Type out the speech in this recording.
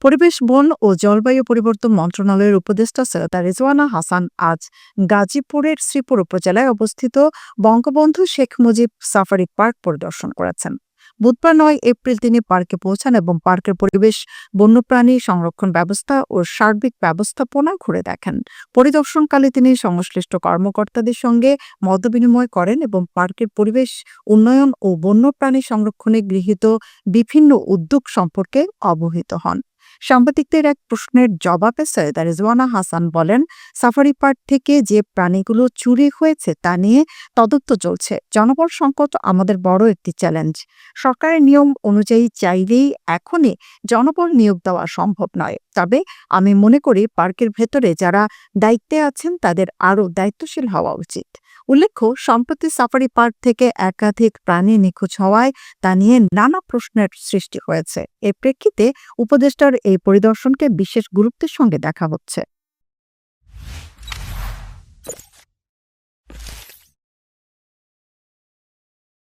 পরিবেশ, বন ও জলবায়ু পরিবর্তন মন্ত্রণালয়ের উপদেষ্টা সৈয়দা রিজওয়ানা হাসান আজ গাজীপুরের শ্রীপুর উপজেলায় অবস্থিত বঙ্গবন্ধু শেখ মুজিব সাফারি পার্ক পরিদর্শন করেছেন। বুধবার ৯ এপ্রিল তিনি পার্কে পৌঁছান এবং পার্কের পরিবেশ, বন্যপ্রাণী সংরক্ষণ ব্যবস্থা ও সার্বিক ব্যবস্থাপনা ঘুরে দেখেন। পরিদর্শনকালে তিনি সংশ্লিষ্ট কর্মকর্তাদের সঙ্গে মতবিনিময় করেন এবং পার্কের পরিবেশ উন্নয়ন ও বন্যপ্রাণী সংরক্ষণে গৃহীত বিভিন্ন উদ্যোগ সম্পর্কে অবহিত হন। সাংবাদিকদের এক প্রশ্নের জবাবে সৈয়দা রিজওয়ানা হাসান বলেন, সাফারি পার্ক থেকে যে প্রাণীগুলো চুরি হয়েছে তা নিয়ে তদন্ত চলছে। জনবল সংকট আমাদের বড় একটি চ্যালেঞ্জ। সরকারের নিয়ম অনুযায়ী চাইলেই এখনই জনবল নিয়োগ দেওয়া সম্ভব নয়। তবে আমি মনে করি পার্কের ভেতরে যারা দায়িত্বে আছেন তাদের আরও দায়িত্বশীল হওয়া উচিত। উল্লেখ্য, সম্প্রতি সাফারি পার্ক থেকে একাধিক প্রাণী নিখোঁজ হওয়ায় তা নিয়ে নানা প্রশ্নের সৃষ্টি হয়েছে। এর প্রেক্ষিতে উপদেষ্টার এই পরিদর্শনকে বিশেষ গুরুত্বের সঙ্গে দেখা হচ্ছে।